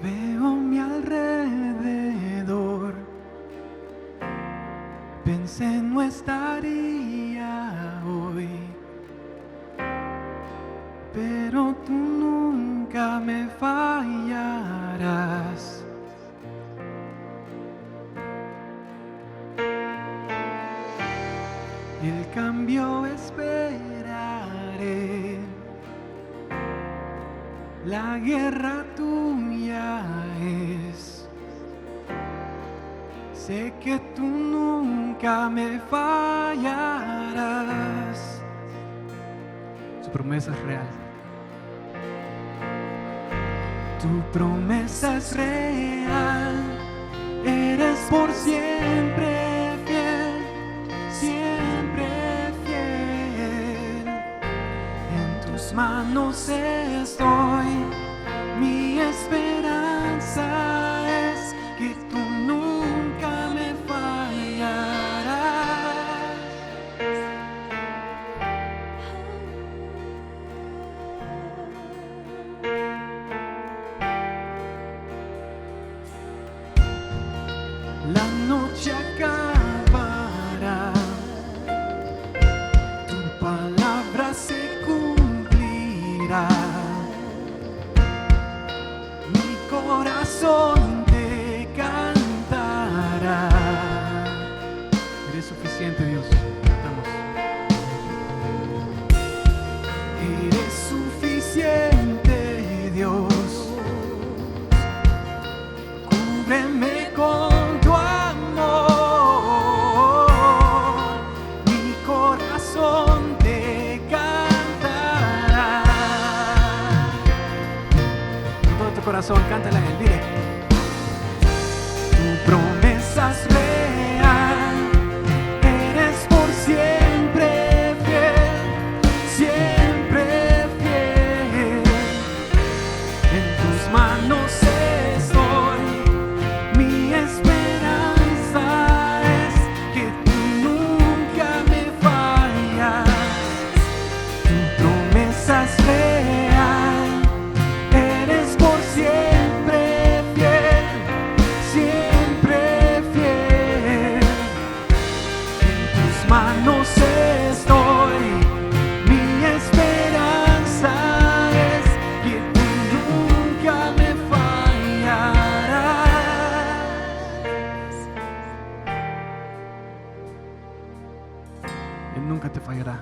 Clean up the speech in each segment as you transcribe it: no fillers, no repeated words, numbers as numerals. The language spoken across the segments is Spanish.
Veo mi alrededor, pensé no estaría hoy, pero tú nunca me fallarás. El cambio esperaré, la guerra tuya es. Sé que tú nunca me fallarás. Su promesa es real. Tu promesa es real. Eres por siempre fiel, siempre fiel. En tus manos estoy. Mi esperanza es que tú nunca me fallarás. La noche acabará, tu palabra se cumplirá. Mi corazón te cantará. Eres suficiente, Dios. Cantamos. Eres suficiente, Dios. Cúbreme con tu amor. Mi corazón te cantará. Con todo tu corazón, cántala a él, dile. Tu promesa es real. Eres por siempre fiel, siempre fiel. En tus manos estoy. Mi esperanza es que tú nunca me fallas. Tu promesa es real. Eres por siempre fiel, siempre fiel. En tus manos estoy. Mi esperanza es que tú nunca me fallarás. Él nunca te fallará.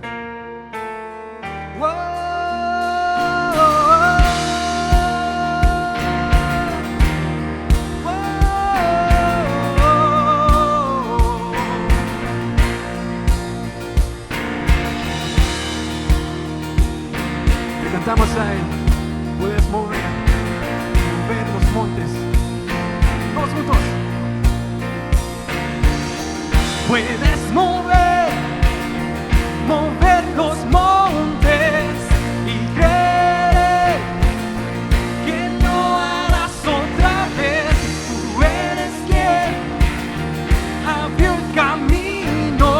Le cantamos a él. Puedes mover los montes. Todos juntos. Puedes mover los montes y creer que lo harás otra vez. Tú eres quien abrió el camino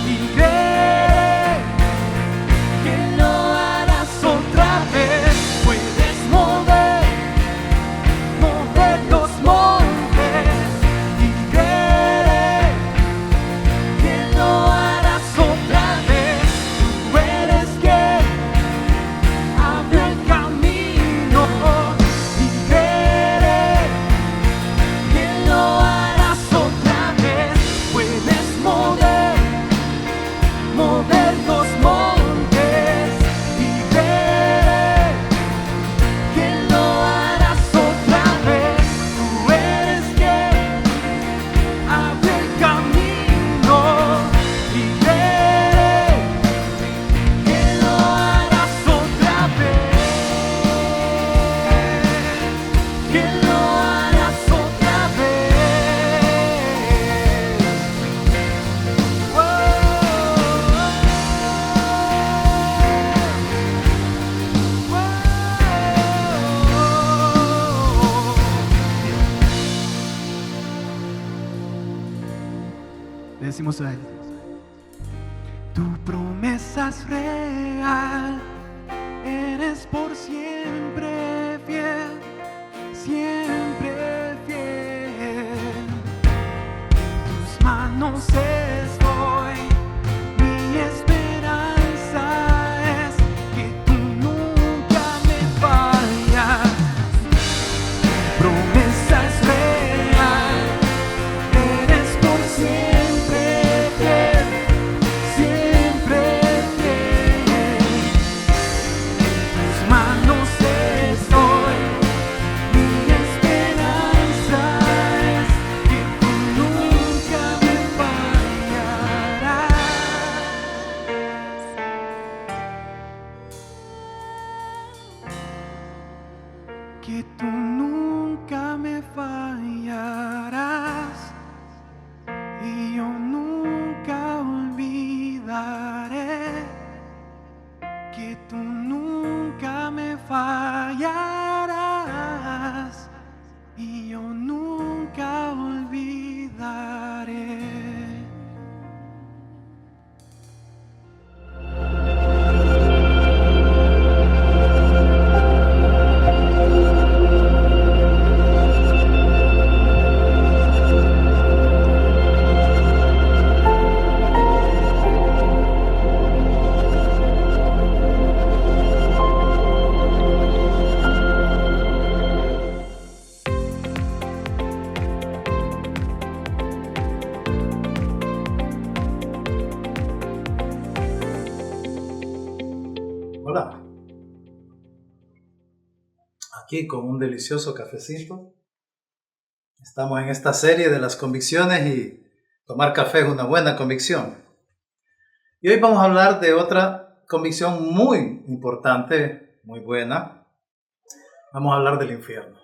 y creer que lo harás otra vez. Puedes mover los montes y creer que lo harás otra vez. Tú eres quien abrió el camino y creer que lo harás otra vez. Puedes mover los montes y creer que lo harás otra vez. Tú eres quien abre el camino y creer que lo harás otra vez. Que lo harás otra Le decimos a él. Tu promesa es real. Eres por siempre fiel, siempre manos estoy. Mi esperanza es que tú nunca me fallas. Promesa es real, eres por siempre fiel, siempre fiel. En tus manos estoy. Mi esperanza es que tú nunca me fallarás. Que tú nunca me fallarás y yo nunca olvidaré que tú nunca me fallarás y yo nunca olvidaré. Hola, aquí con un delicioso cafecito. Estamos en esta serie de las convicciones y tomar café es una buena convicción. Y hoy vamos a hablar de otra convicción muy importante, muy buena. Vamos a hablar del infierno.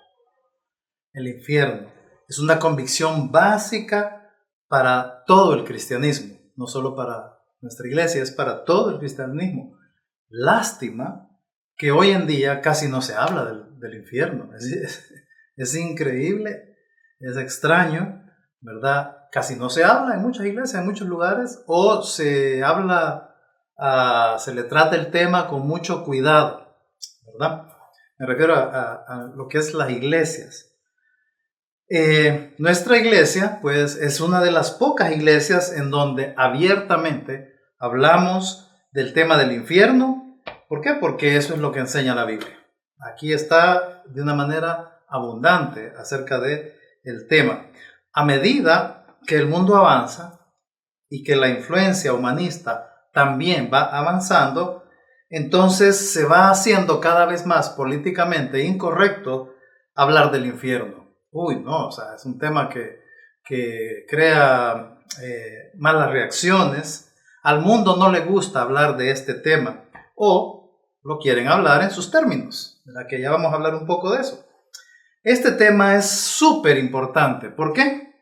El infierno es una convicción básica para todo el cristianismo, no solo para nuestra iglesia, es para todo el cristianismo. Lástima que hoy en día casi no se habla del infierno. Es increíble, es extraño, ¿verdad? Casi no se habla en muchas iglesias, en muchos lugares, o se habla, se le trata el tema con mucho cuidado, ¿verdad? Me refiero a lo que es las iglesias. Nuestra iglesia, pues, es una de las pocas iglesias en donde abiertamente hablamos del tema del infierno. ¿Por qué? Porque eso es lo que enseña la Biblia. Aquí está de una manera abundante acerca del tema. A medida que el mundo avanza y que la influencia humanista también va avanzando, entonces se va haciendo cada vez más políticamente incorrecto hablar del infierno. Uy, no, o sea, es un tema que crea malas reacciones. Al mundo no le gusta hablar de este tema o lo quieren hablar en sus términos, ¿verdad? Que ya vamos a hablar un poco de eso. Este tema es súper importante. ¿Por qué?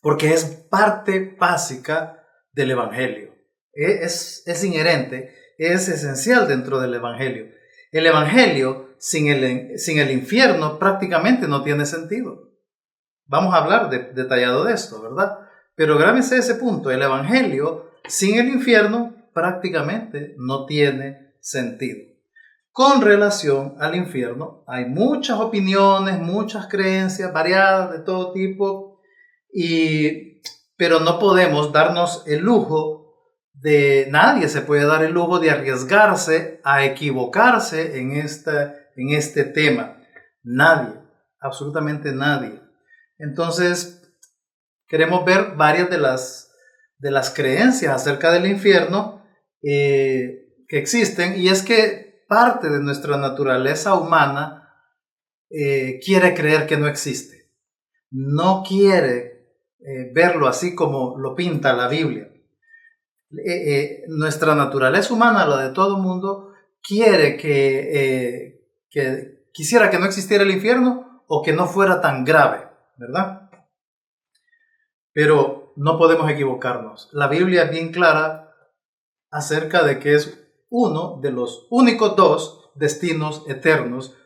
Porque es parte básica del Evangelio. Es inherente, es esencial dentro del Evangelio. El Evangelio sin el infierno prácticamente no tiene sentido. Vamos a hablar detallado de esto, ¿verdad? Pero grábense ese punto, el Evangelio sin el infierno prácticamente no tiene sentido. Con relación al infierno hay muchas opiniones, muchas creencias variadas de todo tipo, pero no podemos darnos el lujo nadie se puede dar el lujo de arriesgarse a equivocarse en este tema. Nadie, absolutamente nadie. Entonces, queremos ver varias de las creencias acerca del infierno que existen, y es que parte de nuestra naturaleza humana quiere creer que no existe. No quiere verlo así como lo pinta la Biblia. Nuestra naturaleza humana, la de todo mundo, quiere quisiera que no existiera el infierno o que no fuera tan grave, ¿verdad? Pero no podemos equivocarnos. La Biblia es bien clara acerca de que es uno de los únicos dos destinos eternos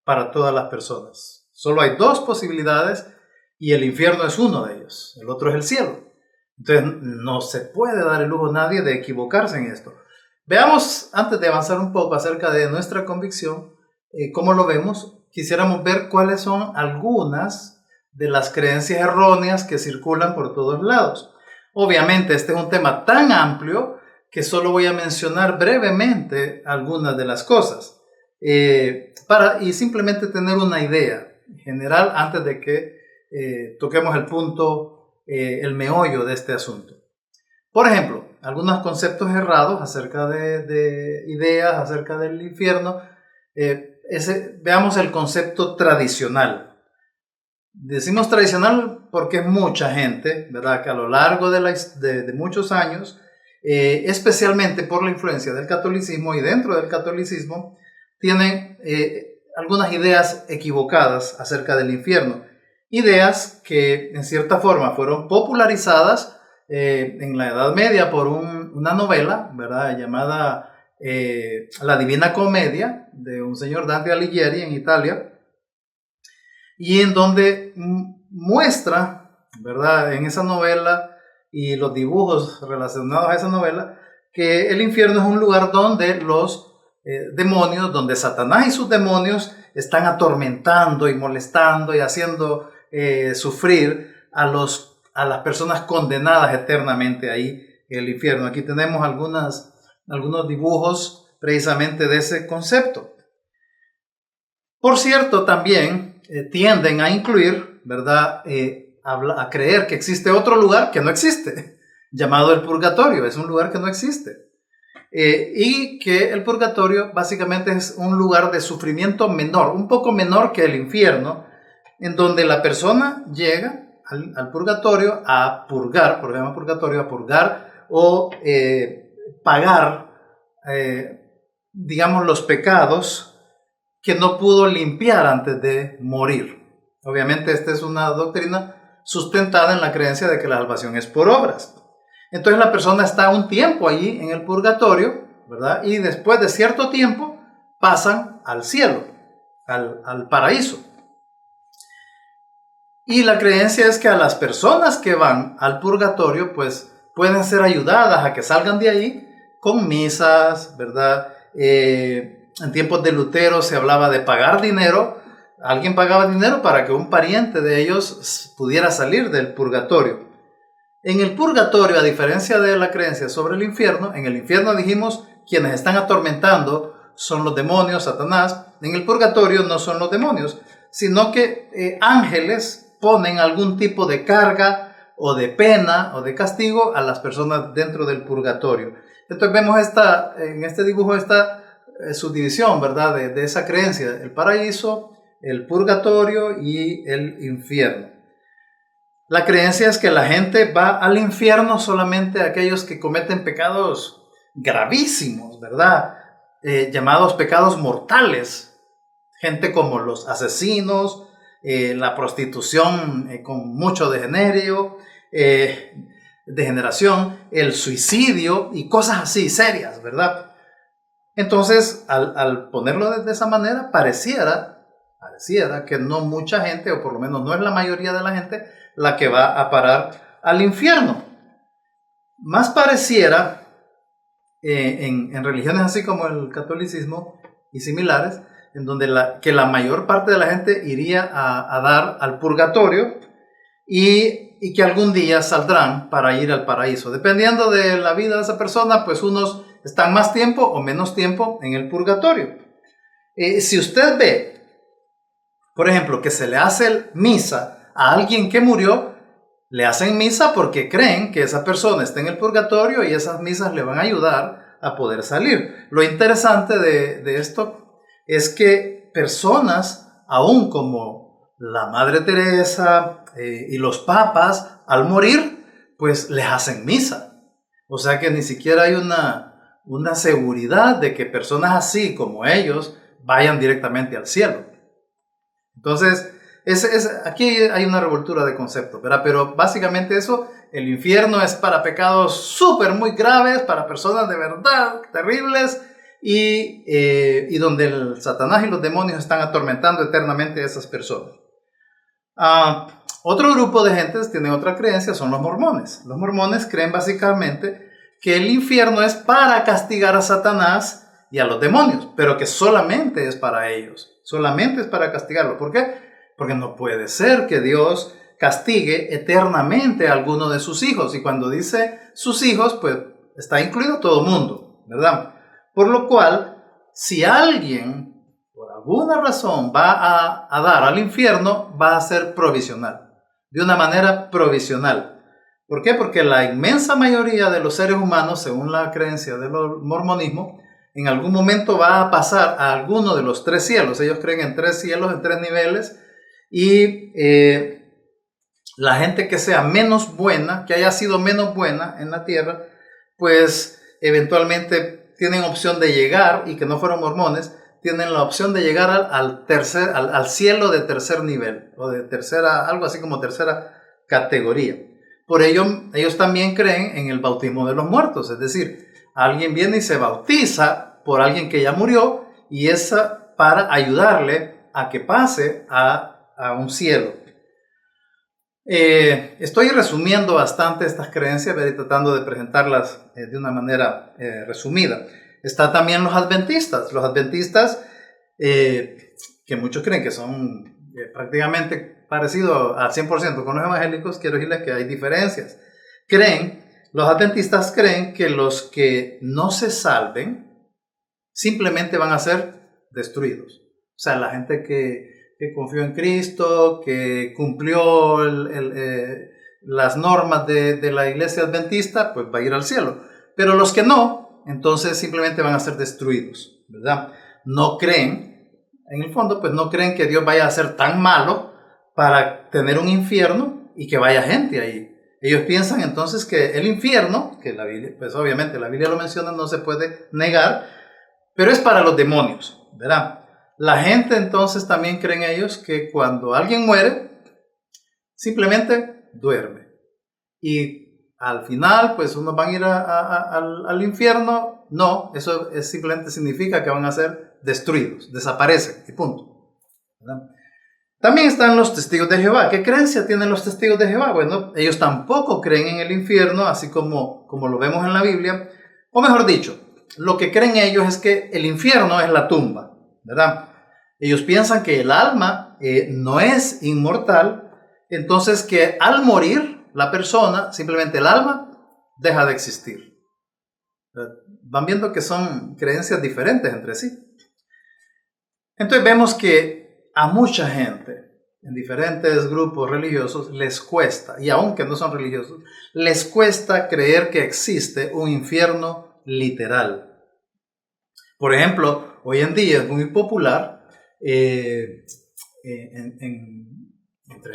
para todas las personas. Solo hay dos posibilidades y el infierno es uno de ellos. El otro es el cielo. Entonces no se puede dar el lujo a nadie de equivocarse en esto. Veamos, antes de avanzar un poco acerca de nuestra convicción, cómo lo vemos. Quisiéramos ver cuáles son algunas de las creencias erróneas que circulan por todos lados. Obviamente este es un tema tan amplio que solo voy a mencionar brevemente algunas de las cosas y simplemente tener una idea general antes de que toquemos el punto, el meollo de este asunto. Por ejemplo, algunos conceptos errados acerca de ideas acerca del infierno. Veamos el concepto tradicional. Decimos tradicional porque mucha gente, ¿verdad?, que a lo largo de muchos años, especialmente por la influencia del catolicismo y dentro del catolicismo, tienen algunas ideas equivocadas acerca del infierno. Ideas que en cierta forma fueron popularizadas en la Edad Media por una novela, ¿verdad?, llamada La Divina Comedia, de un señor Dante Alighieri en Italia, y en donde muestra, ¿verdad?, en esa novela y los dibujos relacionados a esa novela, que el infierno es un lugar donde los demonios, donde Satanás y sus demonios están atormentando y molestando y haciendo sufrir a las personas condenadas eternamente ahí en el infierno. Aquí tenemos algunos dibujos precisamente de ese concepto. Por cierto, también tienden a incluir, ¿verdad?, a creer que existe otro lugar que no existe, llamado el purgatorio. Es un lugar que no existe. Y que el purgatorio básicamente es un lugar de sufrimiento menor, un poco menor que el infierno, en donde la persona llega al purgatorio a purgar, por ejemplo, purgatorio, a purgar o pagar, digamos, los pecados que no pudo limpiar antes de morir. Obviamente esta es una doctrina sustentada en la creencia de que la salvación es por obras. Entonces la persona está un tiempo allí en el purgatorio, ¿verdad?, y después de cierto tiempo pasan al cielo, al paraíso. Y la creencia es que a las personas que van al purgatorio, pues pueden ser ayudadas a que salgan de ahí con misas, ¿verdad? En tiempos de Lutero se hablaba de pagar dinero. Alguien pagaba dinero para que un pariente de ellos pudiera salir del purgatorio. En el purgatorio, a diferencia de la creencia sobre el infierno, en el infierno dijimos quienes están atormentando son los demonios, Satanás. En el purgatorio no son los demonios, sino que ángeles ponen algún tipo de carga o de pena o de castigo a las personas dentro del purgatorio. Entonces vemos en este dibujo esta subdivisión, ¿verdad?, de esa creencia: el paraíso, el purgatorio y el infierno. La creencia es que la gente va al infierno solamente aquellos que cometen pecados gravísimos, ¿verdad?, llamados pecados mortales. Gente como los asesinos, la prostitución con mucho degeneración, el suicidio y cosas así serias, ¿verdad? Entonces, al ponerlo de esa manera, pareciera que no mucha gente, o por lo menos no es la mayoría de la gente, la que va a parar al infierno. Más pareciera, en religiones así como el catolicismo y similares, en donde que la mayor parte de la gente iría a dar al purgatorio y que algún día saldrán para ir al paraíso. Dependiendo de la vida de esa persona, pues unos están más tiempo o menos tiempo en el purgatorio. Si usted ve, por ejemplo, que se le hace misa a alguien que murió, le hacen misa porque creen que esa persona está en el purgatorio y esas misas le van a ayudar a poder salir. Lo interesante de esto es que personas, aún como la Madre Teresa y los papas, al morir, pues les hacen misa. O sea que ni siquiera hay una seguridad de que personas así como ellos vayan directamente al cielo. Entonces, aquí hay una revoltura de conceptos, ¿verdad? Pero básicamente eso, el infierno es para pecados súper muy graves, para personas de verdad terribles, y donde el Satanás y los demonios están atormentando eternamente a esas personas. Otro grupo de gentes tiene otra creencia, son los mormones. Los mormones creen básicamente que el infierno es para castigar a Satanás y a los demonios, pero que solamente es para ellos, solamente es para castigarlo. ¿Por qué? Porque no puede ser que Dios castigue eternamente a alguno de sus hijos. Y cuando dice sus hijos, pues está incluido todo mundo, ¿verdad? Por lo cual, si alguien, por alguna razón, va a dar al infierno, va a ser provisional, de una manera provisional. ¿Por qué? Porque la inmensa mayoría de los seres humanos, según la creencia del mormonismo, en algún momento va a pasar a alguno de los 3 cielos. Ellos creen en 3 cielos, en 3 niveles, y la gente que sea menos buena, que haya sido menos buena en la tierra, pues eventualmente tienen opción de llegar, y que no fueron mormones, tienen la opción de llegar al cielo de tercer nivel, o de tercera, algo así como tercera categoría. Por ello, ellos también creen en el bautismo de los muertos, es decir, alguien viene y se bautiza por alguien que ya murió, y es para ayudarle a que pase a un cielo. Estoy resumiendo bastante estas creencias, tratando de presentarlas de una manera resumida. Está también los adventistas. Los adventistas, que muchos creen que son prácticamente parecidos al 100% con los evangélicos, quiero decirles que hay diferencias. Los adventistas creen que los que no se salven simplemente van a ser destruidos. O sea, la gente que confió en Cristo, que cumplió las normas de la iglesia adventista, pues va a ir al cielo. Pero los que no, entonces simplemente van a ser destruidos, ¿verdad? No creen, en el fondo, pues no creen que Dios vaya a ser tan malo para tener un infierno y que vaya gente ahí. Ellos piensan entonces que el infierno, que la Biblia, pues obviamente la Biblia lo menciona, no se puede negar, pero es para los demonios, ¿verdad? La gente entonces también creen ellos que cuando alguien muere, simplemente duerme. Y al final, pues unos van a ir al infierno. No, eso simplemente significa que van a ser destruidos, desaparecen y punto, ¿verdad? También están los testigos de Jehová. ¿Qué creencia tienen los testigos de Jehová? Bueno, ellos tampoco creen en el infierno, así como lo vemos en la Biblia. O mejor dicho, lo que creen ellos es que el infierno es la tumba, ¿verdad? Ellos piensan que el alma no es inmortal, entonces que al morir la persona, simplemente el alma deja de existir. Van viendo que son creencias diferentes entre sí. Entonces vemos que a mucha gente en diferentes grupos religiosos les cuesta, y aunque no son religiosos, les cuesta creer que existe un infierno literal. Por ejemplo, hoy en día es muy popular entre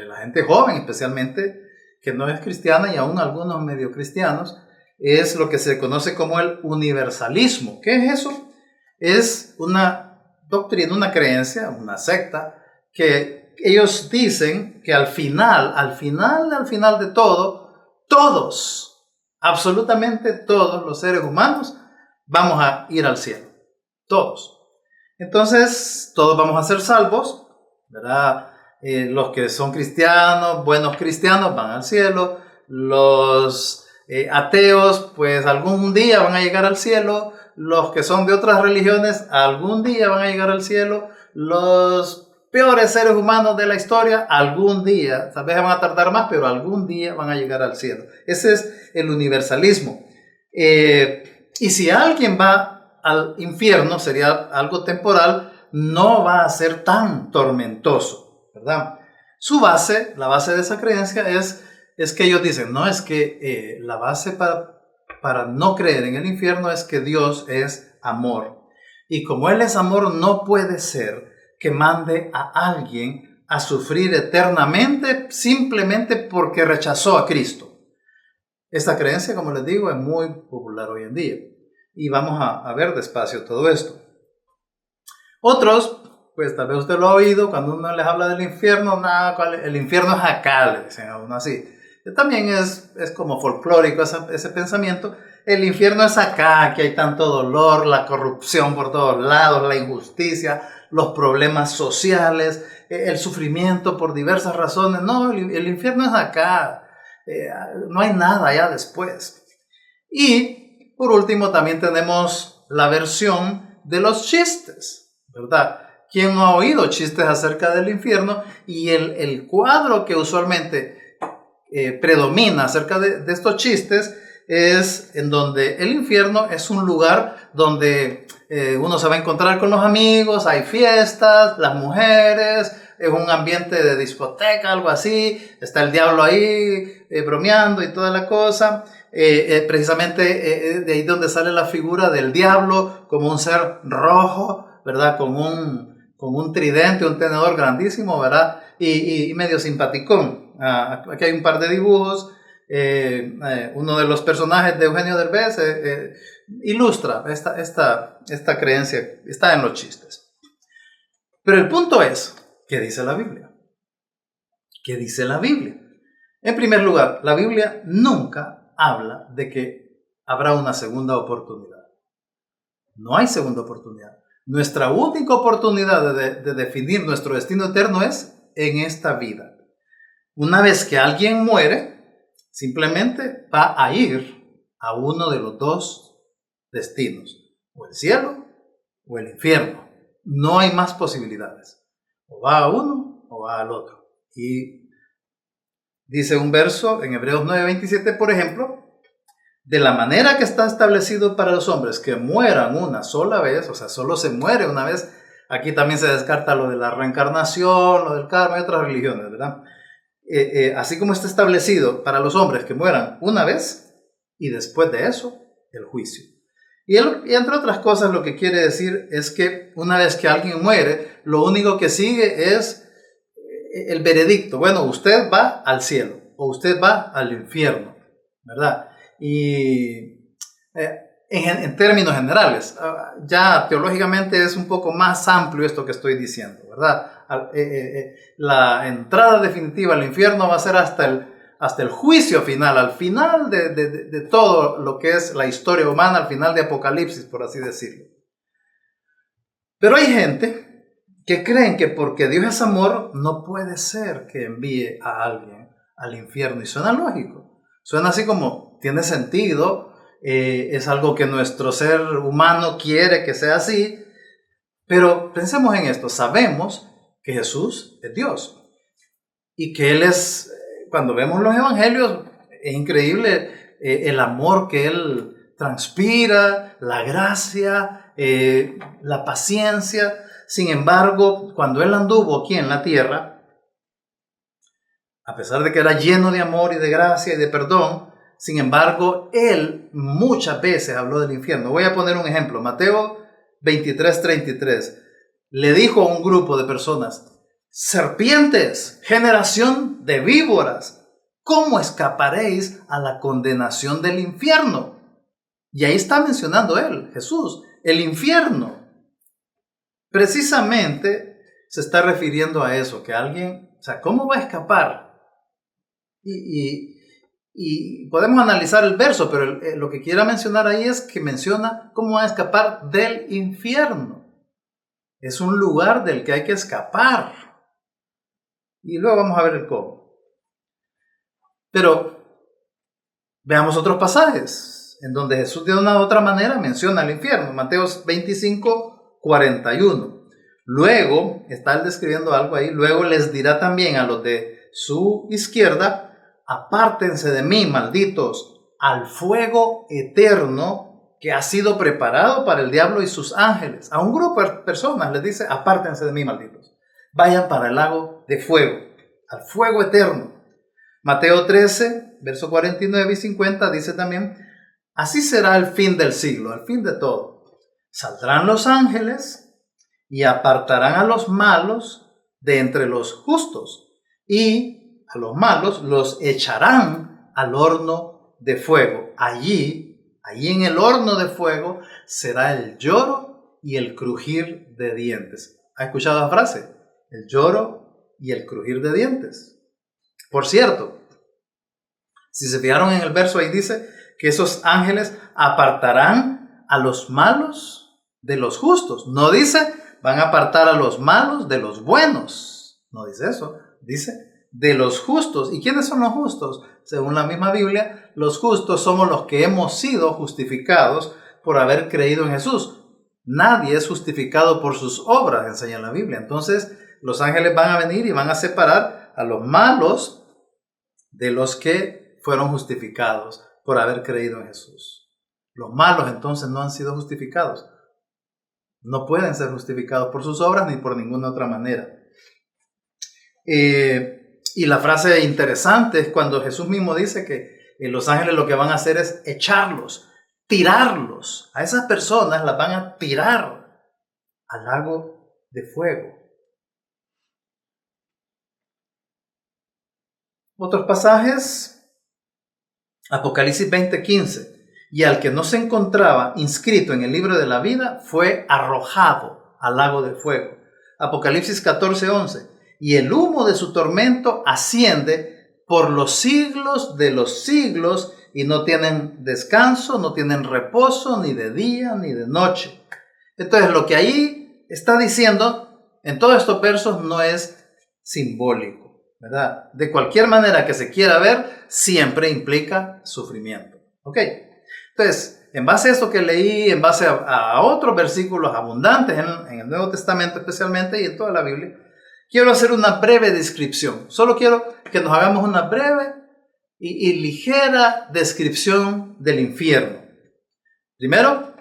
la gente joven, especialmente, que no es cristiana, y aún algunos medio cristianos, es lo que se conoce como el universalismo. ¿Qué es eso? Es una doctrina, una creencia, una secta, que ellos dicen que al final de todo, todos, absolutamente todos los seres humanos vamos a ir al cielo. Todos. Entonces, todos vamos a ser salvos, ¿verdad? Los que son cristianos, buenos cristianos, van al cielo. Los ateos, pues algún día van a llegar al cielo. Los que son de otras religiones, algún día van a llegar al cielo. Los peores seres humanos de la historia, algún día, tal vez van a tardar más, pero algún día van a llegar al cielo. Ese es el universalismo. Y si alguien va al infierno, sería algo temporal, no va a ser tan tormentoso, ¿verdad? La base de esa creencia es que ellos dicen, no, es que la base para no creer en el infierno es que Dios es amor. Y como Él es amor, no puede ser que mande a alguien a sufrir eternamente simplemente porque rechazó a Cristo. Esta creencia, como les digo, es muy popular hoy en día. Y vamos a ver despacio todo esto. Otros, pues tal vez usted lo ha oído, cuando uno les habla del infierno, el infierno es acá, le dicen a uno así. También es como folclórico ese pensamiento. El infierno es acá, que hay tanto dolor, la corrupción por todos lados, la injusticia, los problemas sociales, el sufrimiento por diversas razones. No, el infierno es acá, no hay nada allá después. Y por último, también tenemos la versión de los chistes, ¿verdad? ¿Quién no ha oído chistes acerca del infierno? Y el cuadro que usualmente predomina acerca de estos chistes es en donde el infierno es un lugar donde uno se va a encontrar con los amigos, hay fiestas, las mujeres, es un ambiente de discoteca, algo así, está el diablo ahí bromeando y toda la cosa. Precisamente de ahí donde sale la figura del diablo como un ser rojo, ¿verdad? Con un tridente, un tenedor grandísimo, ¿verdad? Y medio simpaticón. Aquí hay un par de dibujos. Uno de los personajes de Eugenio Derbez ilustra esta creencia, está en los chistes. Pero el punto es, ¿qué dice la Biblia? ¿Qué dice la Biblia? En primer lugar, la Biblia nunca habla de que habrá una segunda oportunidad. No hay segunda oportunidad. Nuestra única oportunidad de definir nuestro destino eterno es en esta vida. Una vez que alguien muere, simplemente va a ir a uno de los dos destinos, o el cielo o el infierno. No hay más posibilidades. O va a uno o va al otro. Y dice un verso en Hebreos 9:27, por ejemplo, de la manera que está establecido para los hombres que mueran una sola vez, o sea, solo se muere una vez. Aquí también se descarta lo de la reencarnación, lo del karma y otras religiones, ¿verdad? Así como está establecido para los hombres que mueran una vez y después de eso, el juicio. Y entre otras cosas lo que quiere decir es que una vez que alguien muere, lo único que sigue es el veredicto. Bueno, usted va al cielo o usted va al infierno, ¿verdad? Y en términos generales, ya teológicamente es un poco más amplio esto que estoy diciendo, ¿verdad? La entrada definitiva al infierno va a ser hasta el juicio final, al final de todo lo que es la historia humana, al final de Apocalipsis, por así decirlo. Pero hay gente que creen que porque Dios es amor, no puede ser que envíe a alguien al infierno. Y suena lógico, suena así como tiene sentido, es algo que nuestro ser humano quiere que sea así. Pero pensemos en esto, sabemos que Jesús es Dios y que Él es, cuando vemos los evangelios, es increíble el amor que Él transpira, la gracia, la paciencia. Sin embargo, cuando Él anduvo aquí en la tierra, a pesar de que era lleno de amor y de gracia y de perdón, sin embargo, Él muchas veces habló del infierno. Voy a poner un ejemplo, Mateo 23:33. Le dijo a un grupo de personas: serpientes, generación de víboras, ¿cómo escaparéis a la condenación del infierno? Y ahí está mencionando él, Jesús, el infierno. Precisamente se está refiriendo a eso, que alguien, o sea, ¿cómo va a escapar? Y podemos analizar el verso, pero lo que quiero mencionar ahí es que menciona cómo va a escapar del infierno. Es un lugar del que hay que escapar. Y luego vamos a ver el cómo. Pero veamos otros pasajes en donde Jesús de una u otra manera menciona el infierno. Mateo 25:41. Luego, está él describiendo algo ahí, luego les dirá también a los de su izquierda: apártense de mí, malditos, al fuego eterno que ha sido preparado para el diablo y sus ángeles. A un grupo de personas les dice: apártense de mí, malditos. Vayan para el lago de fuego, al fuego eterno. Mateo 13, versos 49 y 50 dice también: así será el fin del siglo, el fin de todo. Saldrán los ángeles y apartarán a los malos de entre los justos, y a los malos los echarán al horno de fuego. Allí en el horno de fuego será el lloro y el crujir de dientes. ¿Ha escuchado la frase? El lloro y el crujir de dientes. Por cierto, si se fijaron en el verso, ahí dice que esos ángeles apartarán a los malos de los justos. No dice van a apartar a los malos de los buenos. No dice eso. Dice de los justos. ¿Y quiénes son los justos? Según la misma Biblia, los justos somos los que hemos sido justificados por haber creído en Jesús. Nadie es justificado por sus obras, enseña la Biblia. Entonces, los ángeles van a venir y van a separar a los malos de los que fueron justificados por haber creído en Jesús. Los malos entonces no han sido justificados. No pueden ser justificados por sus obras ni por ninguna otra manera. Y la frase interesante es cuando Jesús mismo dice que los ángeles lo que van a hacer es echarlos, tirarlos. A esas personas las van a tirar al lago de fuego. Otros pasajes, Apocalipsis 20:15. Y al que no se encontraba inscrito en el libro de la vida fue arrojado al lago de fuego. Apocalipsis 14:11. Y el humo de su tormento asciende por los siglos de los siglos y no tienen descanso, no tienen reposo ni de día ni de noche. Entonces lo que ahí está diciendo en todos estos versos no es simbólico, ¿verdad? De cualquier manera que se quiera ver, siempre implica sufrimiento. ¿Ok? Entonces, en base a esto que leí, en base a otros versículos abundantes en el Nuevo Testamento especialmente y en toda la Biblia, quiero hacer una breve descripción. Solo quiero que nos hagamos una breve y ligera descripción del infierno. Primero,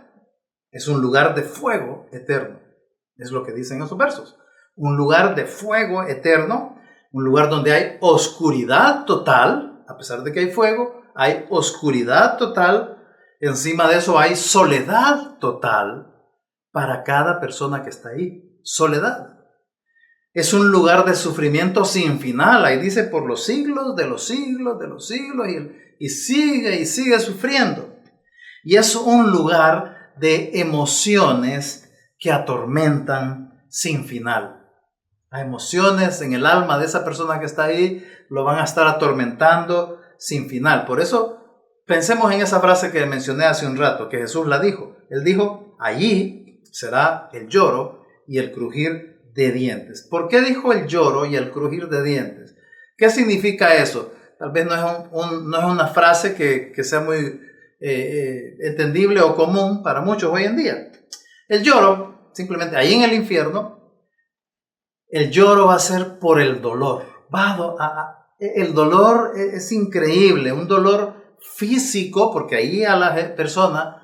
es un lugar de fuego eterno. Es lo que dicen esos versos. Un lugar de fuego eterno, un lugar donde hay oscuridad total. A pesar de que hay fuego, hay oscuridad total. Encima de eso hay soledad total para cada persona que está ahí. Soledad. Es un lugar de sufrimiento sin final. Ahí dice por los siglos de los siglos de los siglos y sigue sufriendo. Y es un lugar de emociones que atormentan sin final. Las emociones en el alma de esa persona que está ahí lo van a estar atormentando sin final. Por eso pensemos en esa frase que mencioné hace un rato, que Jesús la dijo. Él dijo, allí será el lloro y el crujir de dientes. ¿Por qué dijo el lloro y el crujir de dientes? ¿Qué significa eso? Tal vez no es una frase que sea muy entendible o común para muchos hoy en día. El lloro, simplemente ahí en el infierno, el lloro va a ser por el dolor. El dolor es increíble, un dolor físico, porque ahí a la persona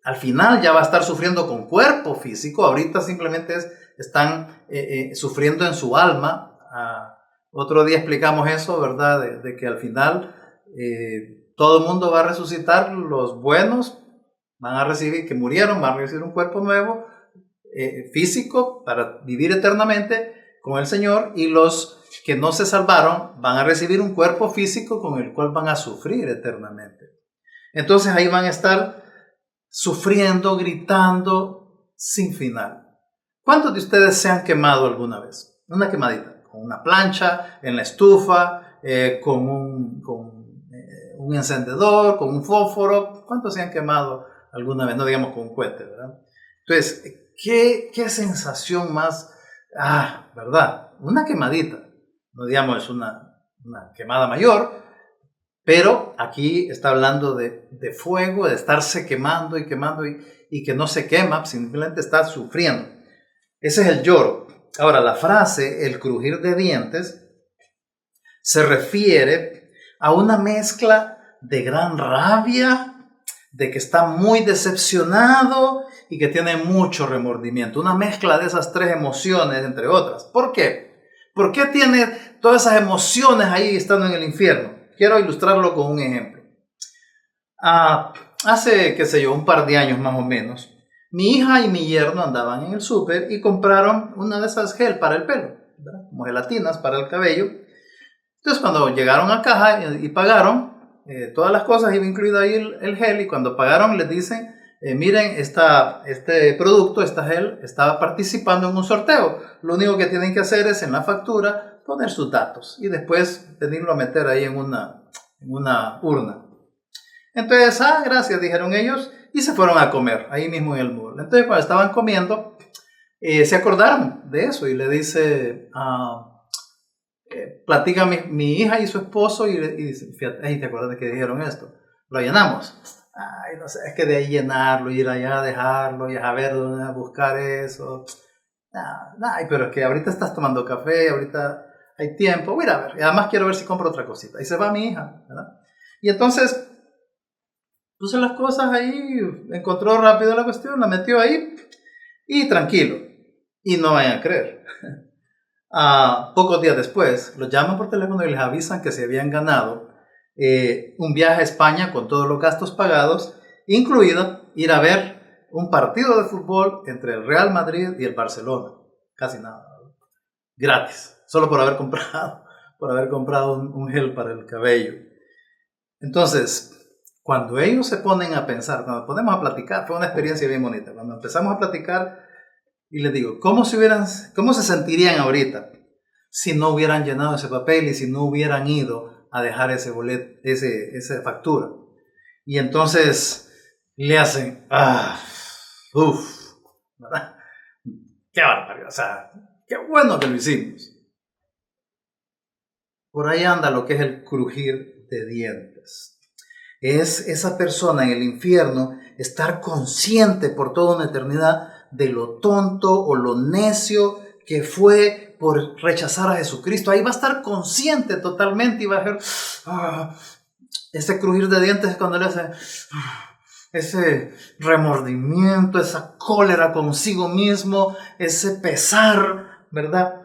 al final ya va a estar sufriendo con cuerpo físico. Ahorita simplemente están sufriendo en su alma. Otro día explicamos eso, ¿verdad? De que al final todo el mundo va a resucitar. Los buenos van a recibir, que murieron, van a recibir un cuerpo nuevo físico para vivir eternamente con el Señor, y los que no se salvaron van a recibir un cuerpo físico con el cual van a sufrir eternamente. Entonces ahí van a estar sufriendo, gritando sin final. ¿Cuántos de ustedes se han quemado alguna vez? Una quemadita, con una plancha, en la estufa, con un encendedor, con un fósforo. ¿Cuántos se han quemado alguna vez? No digamos con un cohete, ¿verdad? Entonces, ¿qué sensación más? ¿Verdad? Una quemadita. No digamos es una quemada mayor, pero aquí está hablando de fuego, de estarse quemando y quemando y que no se quema, simplemente está sufriendo. Ese es el lloro. Ahora, la frase, el crujir de dientes, se refiere a una mezcla de gran rabia, de que está muy decepcionado y que tiene mucho remordimiento. Una mezcla de esas tres emociones, entre otras. ¿Por qué? ¿Por qué tiene todas esas emociones ahí estando en el infierno? Quiero ilustrarlo con un ejemplo. Hace, qué sé yo, un par de años más o menos, mi hija y mi yerno andaban en el súper y compraron una de esas gel para el pelo, ¿verdad? Como gelatinas para el cabello. Entonces cuando llegaron a caja y pagaron, todas las cosas, iba incluido ahí el gel, y cuando pagaron les dicen, miren, este producto, esta gel, estaba participando en un sorteo. Lo único que tienen que hacer es en la factura poner sus datos y después venirlo a meter ahí en una urna. Entonces, gracias, dijeron ellos, y se fueron a comer ahí mismo en el mall. Entonces cuando estaban comiendo, se acordaron de eso y le dice, platica mi hija y su esposo y dice, fíjate, ¿te acuerdas de que dijeron esto? Lo llenamos. Ay, no sé, es que de ahí llenarlo, ir allá, dejarlo y a ver dónde buscar eso. Ay, pero es que ahorita estás tomando café, ahorita hay tiempo, voy a ir a ver. Y además quiero ver si compro otra cosita. Y se va mi hija, ¿verdad? Y entonces puse las cosas ahí, encontró rápido la cuestión, la metió ahí y tranquilo. Y no vayan a creer. Pocos días después, los llaman por teléfono y les avisan que se habían ganado un viaje a España con todos los gastos pagados, incluido ir a ver un partido de fútbol entre el Real Madrid y el Barcelona. Casi nada. Gratis. Solo por haber comprado un gel para el cabello. Entonces, cuando ellos se ponen a pensar, cuando nos ponemos a platicar, fue una experiencia bien bonita. Cuando empezamos a platicar y les digo, ¿cómo se sentirían ahorita si no hubieran llenado ese papel y si no hubieran ido a dejar ese boleto, esa factura? Y entonces le hacen, ¿verdad? Qué barbaridad, o sea, qué bueno que lo hicimos. Por ahí anda lo que es el crujir de dientes. Es esa persona en el infierno estar consciente por toda una eternidad de lo tonto o lo necio que fue por rechazar a Jesucristo. Ahí va a estar consciente totalmente y va a ser ese crujir de dientes es cuando le hace ese remordimiento, esa cólera consigo mismo, ese pesar, ¿verdad?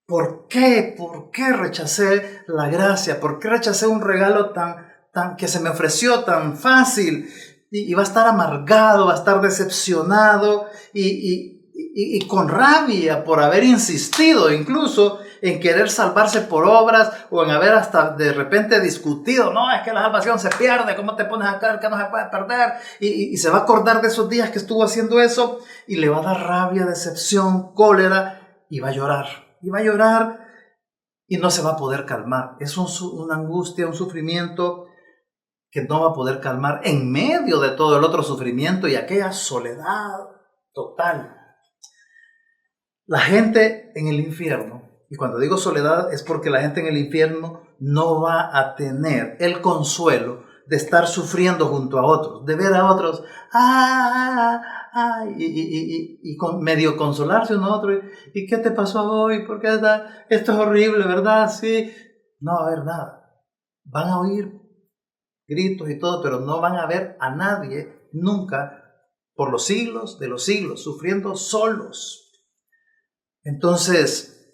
¿Por qué? ¿Por qué rechacé la gracia? ¿Por qué rechacé un regalo tan que se me ofreció tan fácil? Y va a estar amargado, va a estar decepcionado y con rabia por haber insistido incluso en querer salvarse por obras o en haber hasta de repente discutido. No, es que la salvación se pierde, ¿cómo te pones acá? Que no se puede perder. Y se va a acordar de esos días que estuvo haciendo eso y le va a dar rabia, decepción, cólera y va a llorar. Y va a llorar y no se va a poder calmar. Es una angustia, un sufrimiento que no va a poder calmar en medio de todo el otro sufrimiento y aquella soledad total. La gente en el infierno, y cuando digo soledad es porque la gente en el infierno no va a tener el consuelo de estar sufriendo junto a otros, de ver a otros y medio consolarse uno a otro. ¿Y qué te pasó hoy? ¿Por qué esto es horrible, verdad? Sí. No va a haber nada. Van a oír gritos y todo, pero no van a ver a nadie nunca por los siglos de los siglos, sufriendo solos. Entonces,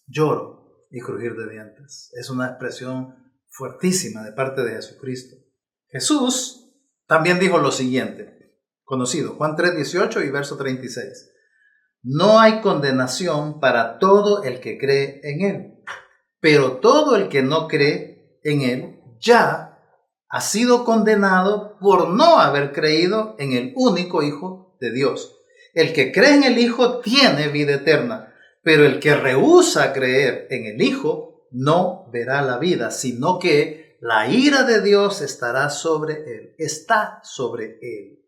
lloro y crujir de dientes. Es una expresión fuertísima de parte de Jesucristo. Jesús también dijo lo siguiente, conocido, Juan 3:18 y verso 36. No hay condenación para todo el que cree en Él, pero todo el que no cree en Él ya ha sido condenado por no haber creído en el único Hijo de Dios. El que cree en el Hijo tiene vida eterna, pero el que rehúsa creer en el Hijo no verá la vida, sino que la ira de Dios estará sobre él, está sobre él.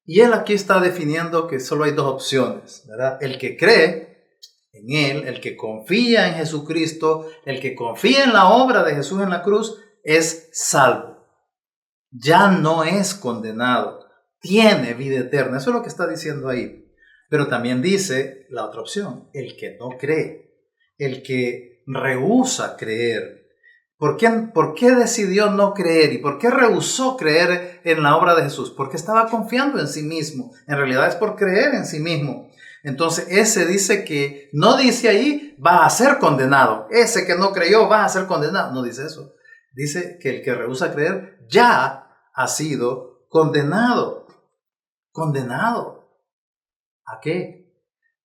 Y él aquí está definiendo que solo hay dos opciones, ¿verdad? El que cree en él, el que confía en Jesucristo, el que confía en la obra de Jesús en la cruz, es salvo. Ya no es condenado, tiene vida eterna. Eso es lo que está diciendo ahí. Pero también dice la otra opción, el que no cree, el que rehúsa creer. ¿Por qué decidió no creer? ¿Y por qué rehusó creer en la obra de Jesús? Porque estaba confiando en sí mismo. En realidad es por creer en sí mismo. Entonces ese dice que, no dice ahí, va a ser condenado. Ese que no creyó va a ser condenado. No dice eso. Dice que el que rehúsa creer ya ha sido condenado. ¿Condenado? ¿A qué?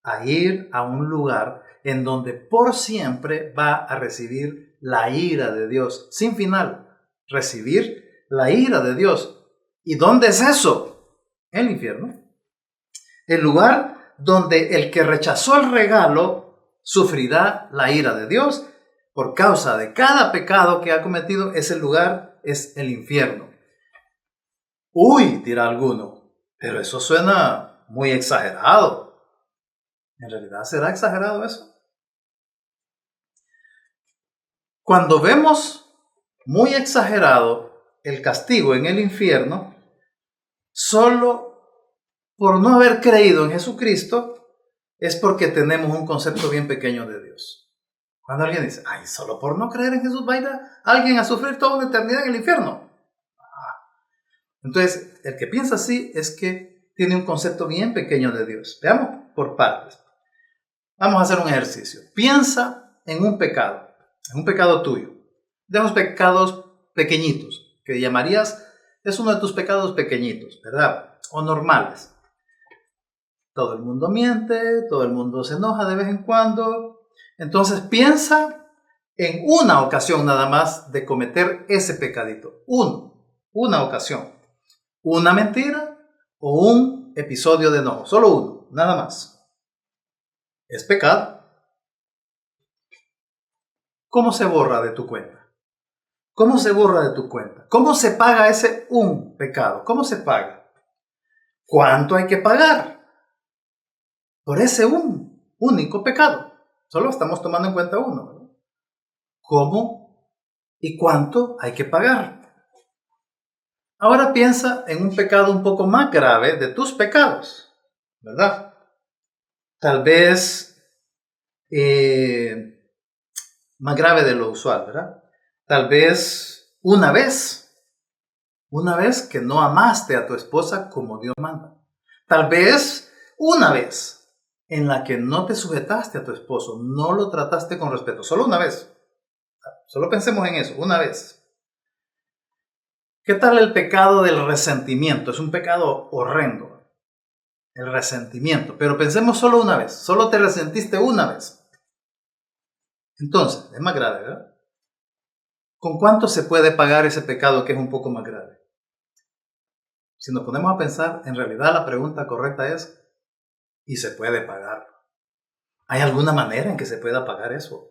A ir a un lugar en donde por siempre va a recibir la ira de Dios, sin final, recibir la ira de Dios. ¿Y dónde es eso? El infierno. El lugar donde el que rechazó el regalo sufrirá la ira de Dios por causa de cada pecado que ha cometido. Ese lugar es el infierno. Uy, dirá alguno, pero eso suena muy exagerado. ¿En realidad será exagerado eso? Cuando vemos muy exagerado el castigo en el infierno, solo por no haber creído en Jesucristo, es porque tenemos un concepto bien pequeño de Dios. Cuando alguien dice, ay, solo por no creer en Jesús va a ir alguien a sufrir toda una eternidad en el infierno. Entonces, el que piensa así es que tiene un concepto bien pequeño de Dios. Veamos por partes. Vamos a hacer un ejercicio. Piensa en un pecado tuyo, de esos pecados pequeñitos, que llamarías, es uno de tus pecados pequeñitos, ¿verdad? O normales. Todo el mundo miente, todo el mundo se enoja de vez en cuando. Entonces piensa en una ocasión nada más de cometer ese pecadito. Una ocasión. Una mentira o un episodio de enojo. Solo uno, nada más. Es pecado. ¿Cómo se borra de tu cuenta? ¿Cómo se borra de tu cuenta? ¿Cómo se paga ese un pecado? ¿Cómo se paga? ¿Cuánto hay que pagar por ese un único pecado? Solo estamos tomando en cuenta uno, ¿verdad? ¿Cómo y cuánto hay que pagar? Ahora piensa en un pecado un poco más grave de tus pecados, ¿verdad? Tal vez más grave de lo usual, ¿verdad? Tal vez una vez que no amaste a tu esposa como Dios manda. Tal vez una vez en la que no te sujetaste a tu esposo, no lo trataste con respeto, solo una vez. Solo pensemos en eso, una vez. ¿Qué tal el pecado del resentimiento? Es un pecado horrendo, el resentimiento. Pero pensemos solo una vez, solo te resentiste una vez. Entonces, es más grave, ¿verdad? ¿Con cuánto se puede pagar ese pecado que es un poco más grave? Si nos ponemos a pensar, en realidad la pregunta correcta es, ¿y se puede pagar? ¿Hay alguna manera en que se pueda pagar eso?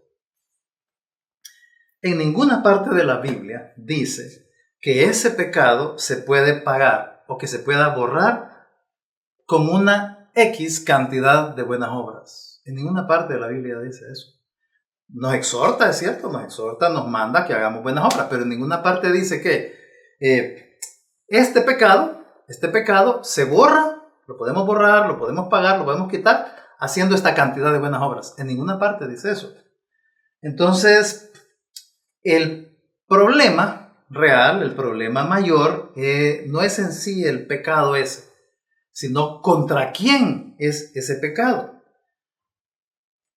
En ninguna parte de la Biblia dice que ese pecado se puede pagar o que se pueda borrar con una X cantidad de buenas obras. En ninguna parte de la Biblia dice eso. Nos exhorta, es cierto, nos manda que hagamos buenas obras, pero en ninguna parte dice que este pecado se borra, lo podemos borrar, lo podemos pagar, lo podemos quitar haciendo esta cantidad de buenas obras. En ninguna parte dice eso. Entonces, el problema real, el problema mayor, no es en sí el pecado ese, sino contra quién es ese pecado.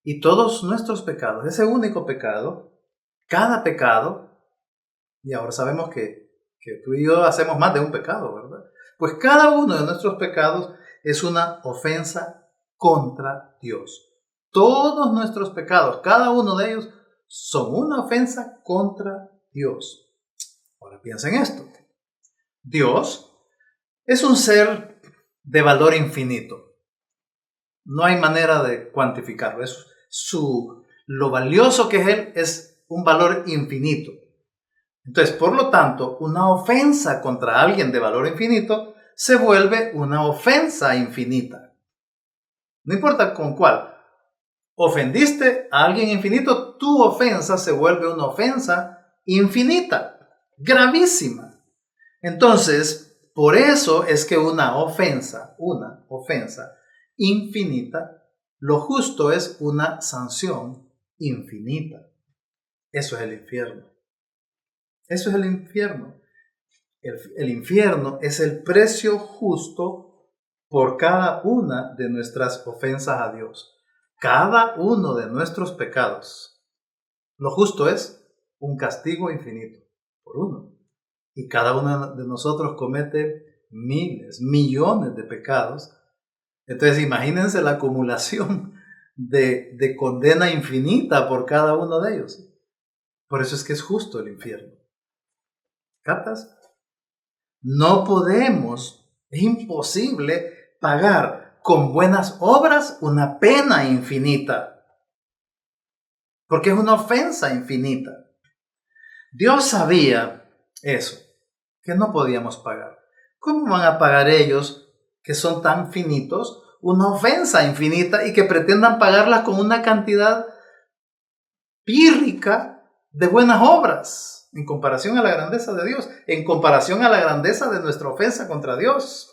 Y todos nuestros pecados, ese único pecado, cada pecado, y ahora sabemos que tú y yo hacemos más de un pecado, ¿verdad? Pues cada uno de nuestros pecados es una ofensa contra Dios. Todos nuestros pecados, cada uno de ellos, son una ofensa contra Dios. Ahora piensa en esto. Dios es un ser de valor infinito. No hay manera de cuantificarlo. Lo valioso que es Él es un valor infinito. Entonces, por lo tanto, una ofensa contra alguien de valor infinito se vuelve una ofensa infinita. No importa con cuál. Ofendiste a alguien infinito, tu ofensa se vuelve una ofensa infinita, gravísima. Entonces, por eso es que una ofensa infinita, lo justo es una sanción infinita. Eso es el infierno. Eso es el infierno. El infierno es el precio justo por cada una de nuestras ofensas a Dios. Cada uno de nuestros pecados. Lo justo es un castigo infinito por uno. Y cada uno de nosotros comete miles, millones de pecados. Entonces imagínense la acumulación de condena infinita por cada uno de ellos. Por eso es que es justo el infierno. ¿Captas? No podemos, es imposible pagar con buenas obras una pena infinita. Porque es una ofensa infinita. Dios sabía eso, que no podíamos pagar. ¿Cómo van a pagar ellos, que son tan finitos, una ofensa infinita y que pretendan pagarla con una cantidad pírrica de buenas obras en comparación a la grandeza de Dios, en comparación a la grandeza de nuestra ofensa contra Dios?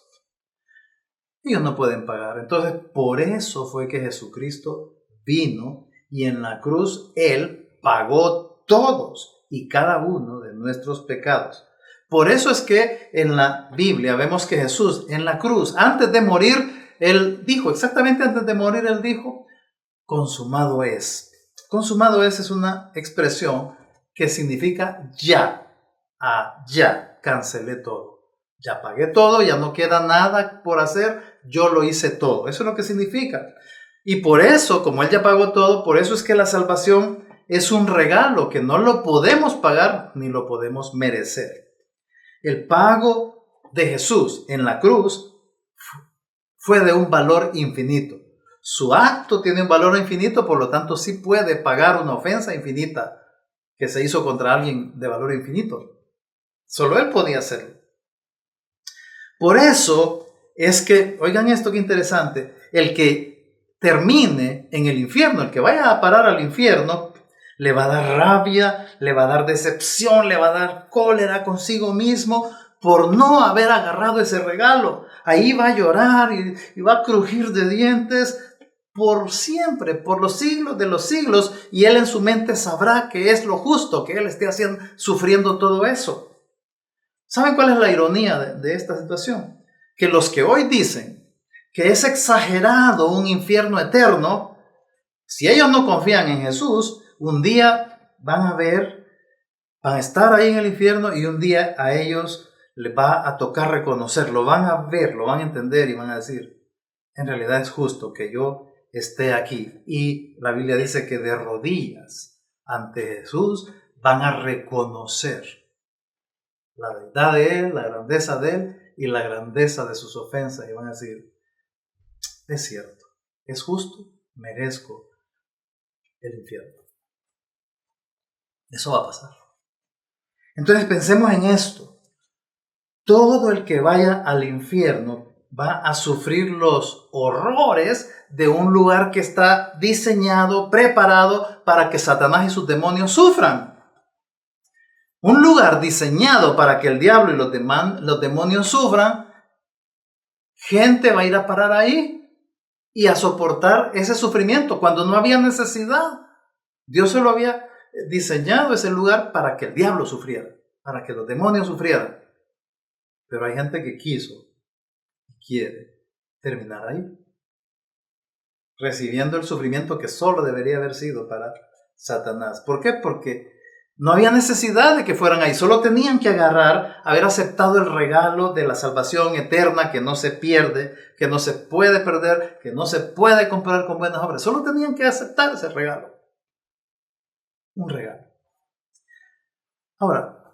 Ellos no pueden pagar. Entonces, por eso fue que Jesucristo vino y en la cruz Él pagó todos y cada uno de nuestros pecados. Por eso es que en la Biblia vemos que Jesús en la cruz, antes de morir, Él dijo, exactamente antes de morir, Él dijo, consumado es. Consumado es una expresión que significa ya, ya, cancelé todo. Ya pagué todo, ya no queda nada por hacer, yo lo hice todo. Eso es lo que significa. Y por eso, como Él ya pagó todo, por eso es que la salvación es un regalo que no lo podemos pagar ni lo podemos merecer. El pago de Jesús en la cruz fue de un valor infinito. Su acto tiene un valor infinito, por lo tanto sí puede pagar una ofensa infinita que se hizo contra alguien de valor infinito. Solo Él podía hacerlo. Por eso es que, oigan esto que interesante, el que termine en el infierno, el que vaya a parar al infierno, le va a dar rabia, le va a dar decepción, le va a dar cólera consigo mismo por no haber agarrado ese regalo. Ahí va a llorar y va a crujir de dientes por siempre, por los siglos de los siglos, y él en su mente sabrá que es lo justo, que él esté sufriendo todo eso. ¿Saben cuál es la ironía de esta situación? Que los que hoy dicen que es exagerado un infierno eterno, si ellos no confían en Jesús, un día van a estar ahí en el infierno y un día a ellos les va a tocar reconocerlo, van a ver, lo van a entender y van a decir, en realidad es justo que yo esté aquí. Y la Biblia dice que de rodillas ante Jesús van a reconocer la verdad de Él, la grandeza de Él y la grandeza de sus ofensas. Y van a decir, es cierto, es justo, merezco el infierno. Eso va a pasar. Entonces pensemos en esto. Todo el que vaya al infierno va a sufrir los horrores de un lugar que está diseñado, preparado para que Satanás y sus demonios sufran. Un lugar diseñado para que el diablo y los demonios sufran, gente va a ir a parar ahí y a soportar ese sufrimiento cuando no había necesidad. Dios solo había diseñado ese lugar para que el diablo sufriera, para que los demonios sufrieran. Pero hay gente que quiso y quiere terminar ahí, recibiendo el sufrimiento que solo debería haber sido para Satanás. ¿Por qué? Porque no había necesidad de que fueran ahí, solo tenían que haber aceptado el regalo de la salvación eterna que no se pierde, que no se puede perder, que no se puede comprar con buenas obras. Solo tenían que aceptar ese regalo. Un regalo. Ahora,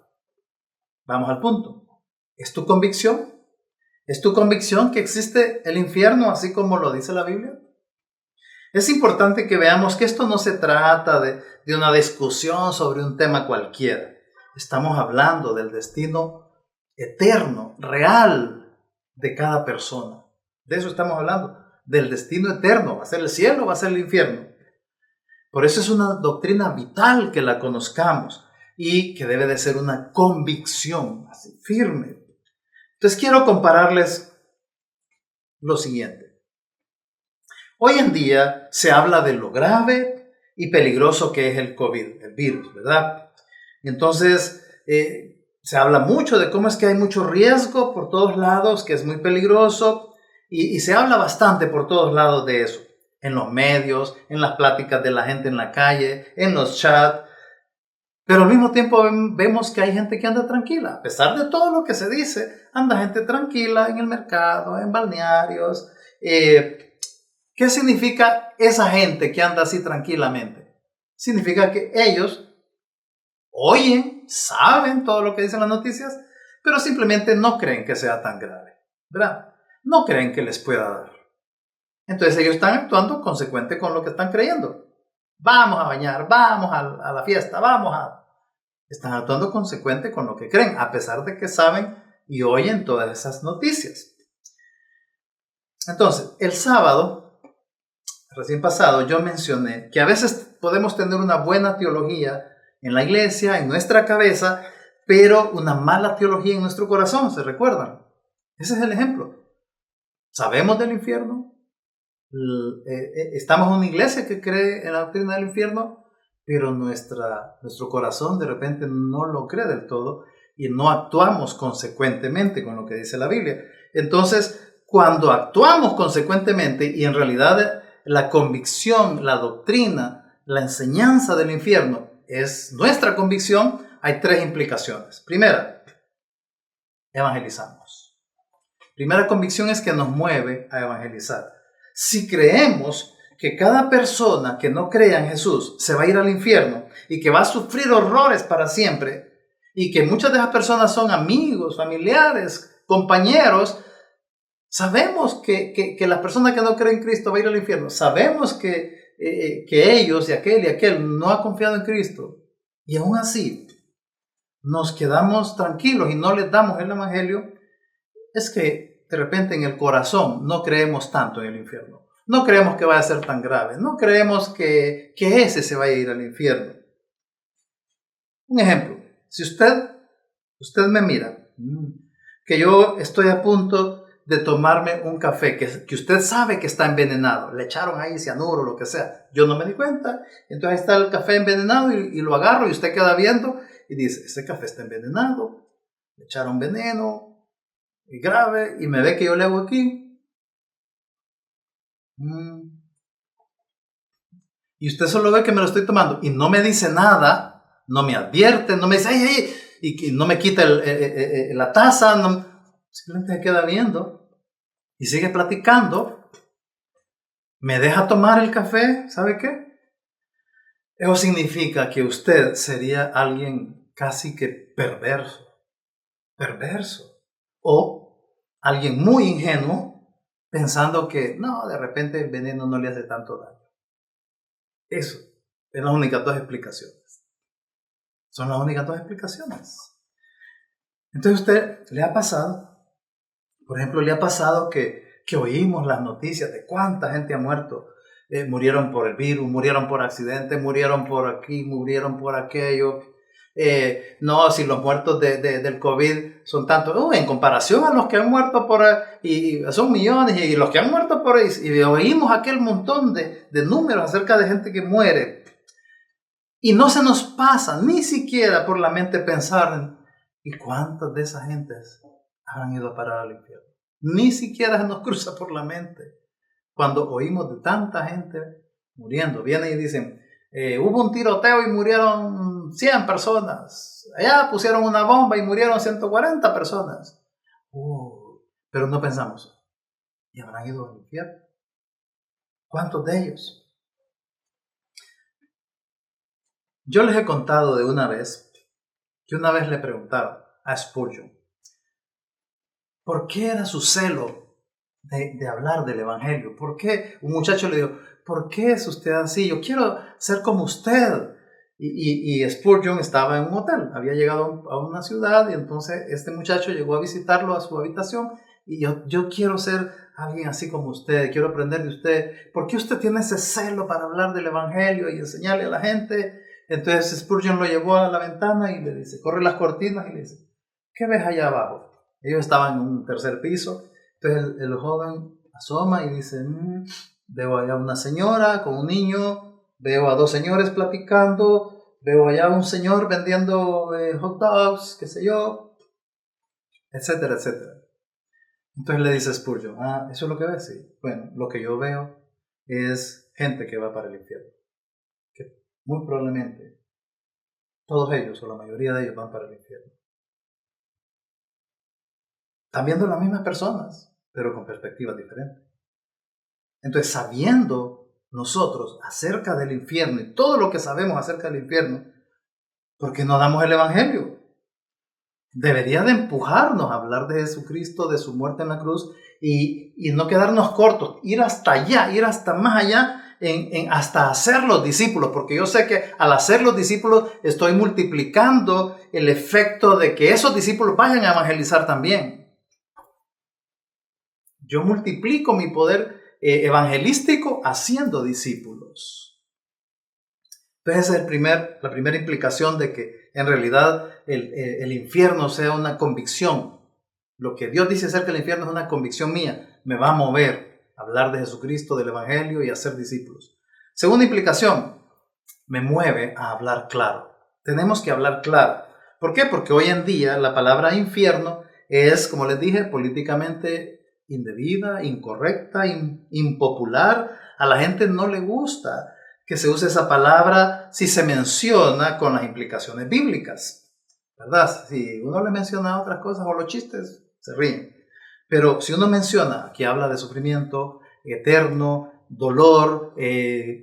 vamos al punto. ¿Es tu convicción? ¿Es tu convicción que existe el infierno así como lo dice la Biblia? Es importante que veamos que esto no se trata de una discusión sobre un tema cualquiera. Estamos hablando del destino eterno, real de cada persona. De eso estamos hablando, del destino eterno. ¿Va a ser el cielo o va a ser el infierno? Por eso es una doctrina vital que la conozcamos y que debe de ser una convicción así firme. Entonces quiero compararles lo siguiente. Hoy en día se habla de lo grave y peligroso que es el COVID, el virus, ¿verdad? Entonces se habla mucho de cómo es que hay mucho riesgo por todos lados, que es muy peligroso y se habla bastante por todos lados de eso. En los medios, en las pláticas de la gente en la calle, en los chats. Pero al mismo tiempo vemos que hay gente que anda tranquila. A pesar de todo lo que se dice, anda gente tranquila en el mercado, en balnearios. ¿Qué significa esa gente que anda así tranquilamente? Significa que ellos oyen, saben todo lo que dicen las noticias, pero simplemente no creen que sea tan grave, ¿verdad? No creen que les pueda dar. Entonces ellos están actuando consecuente con lo que están creyendo. Vamos a bañar, vamos a la fiesta, Están actuando consecuente con lo que creen, a pesar de que saben y oyen todas esas noticias. Entonces, el sábado, recién pasado, yo mencioné que a veces podemos tener una buena teología en la iglesia, en nuestra cabeza, pero una mala teología en nuestro corazón, ¿se recuerdan? Ese es el ejemplo. ¿Sabemos del infierno? Estamos en una iglesia que cree en la doctrina del infierno, pero nuestro corazón de repente no lo cree del todo y no actuamos consecuentemente con lo que dice la Biblia. Entonces, cuando actuamos consecuentemente y en realidad la convicción, la doctrina, la enseñanza del infierno es nuestra convicción, hay 3 implicaciones. Primera, evangelizamos. Primera convicción es que nos mueve a evangelizar. Si creemos que cada persona que no crea en Jesús se va a ir al infierno y que va a sufrir horrores para siempre, y que muchas de esas personas son amigos, familiares, compañeros, sabemos que la persona que no cree en Cristo va a ir al infierno. Sabemos que ellos y aquel no ha confiado en Cristo. Y aún así nos quedamos tranquilos y no les damos el evangelio. Es que de repente en el corazón no creemos tanto en el infierno. No creemos que vaya a ser tan grave. No creemos que ese se vaya a ir al infierno. Un ejemplo. Si usted me mira, que yo estoy a punto de tomarme un café que usted sabe que está envenenado, le echaron ahí cianuro o lo que sea, yo no me di cuenta, entonces ahí está el café envenenado y lo agarro y usted queda viendo y dice, ese café está envenenado, le echaron veneno y grave, y me ve que yo le hago aquí, y usted solo ve que me lo estoy tomando y no me dice nada, no me advierte, no me dice, ¡ay! Y no me quita la taza, simplemente se queda viendo y sigue platicando, me deja tomar el café, ¿sabe qué? Eso significa que usted sería alguien casi que perverso, o alguien muy ingenuo pensando que no, de repente el veneno no le hace tanto daño. Eso es las únicas 2 explicaciones. Son las únicas 2 explicaciones. Entonces, ¿usted le ha pasado? Por ejemplo, ¿le ha pasado que oímos las noticias de cuánta gente ha muerto? Murieron por el virus, murieron por accidente, murieron por aquí, murieron por aquello. No, si los muertos del COVID son tantos, en comparación a los que han muerto por y son millones, y los que han muerto por ahí, y oímos aquel montón de números acerca de gente que muere. Y no se nos pasa ni siquiera por la mente pensar en ¿y cuántas de esas gentes habrán ido a parar al infierno? Ni siquiera se nos cruza por la mente. Cuando oímos de tanta gente muriendo, vienen y dicen, hubo un tiroteo y murieron 100 personas. Allá pusieron una bomba y murieron 140 personas. Pero no pensamos, ¿y habrán ido al infierno? ¿Cuántos de ellos? Yo les he contado de una vez que una vez le preguntaron a Spurgeon ¿por qué era su celo de hablar del evangelio? ¿Por qué? Un muchacho le dijo, ¿por qué es usted así? Yo quiero ser como usted. Y Spurgeon estaba en un hotel, había llegado a una ciudad y entonces este muchacho llegó a visitarlo a su habitación y yo quiero ser alguien así como usted, quiero aprender de usted. ¿Por qué usted tiene ese celo para hablar del evangelio y enseñarle a la gente? Entonces Spurgeon lo llevó a la ventana y le dice, corre las cortinas y le dice, ¿qué ves allá abajo? Ellos estaban en un tercer piso, entonces el joven asoma y dice, veo allá una señora con un niño, veo a 2 señores platicando, veo allá un señor vendiendo hot dogs, qué sé yo, etcétera, etcétera. Entonces le dice Spurgeon, ¿eso es lo que ves? Sí. Bueno, lo que yo veo es gente que va para el infierno. Que muy probablemente todos ellos o la mayoría de ellos van para el infierno. Están viendo las mismas personas, pero con perspectivas diferentes. Entonces, sabiendo nosotros acerca del infierno y todo lo que sabemos acerca del infierno, ¿por qué no damos el evangelio? Debería de empujarnos a hablar de Jesucristo, de su muerte en la cruz y no quedarnos cortos, ir hasta allá, ir hasta más allá, hasta hacer los discípulos, porque yo sé que al hacer los discípulos estoy multiplicando el efecto de que esos discípulos vayan a evangelizar también. Yo multiplico mi poder evangelístico haciendo discípulos. Entonces esa es la primera implicación de que en realidad el infierno sea una convicción. Lo que Dios dice acerca del infierno es una convicción mía, me va a mover a hablar de Jesucristo, del Evangelio y a ser discípulos. Segunda implicación, me mueve a hablar claro. Tenemos que hablar claro. ¿Por qué? Porque hoy en día la palabra infierno es, como les dije, políticamente indebida, incorrecta, impopular. A la gente no le gusta que se use esa palabra si se menciona con las implicaciones bíblicas, ¿verdad? Si uno le menciona otras cosas o los chistes, se ríen. Pero si uno menciona que habla de sufrimiento eterno, dolor,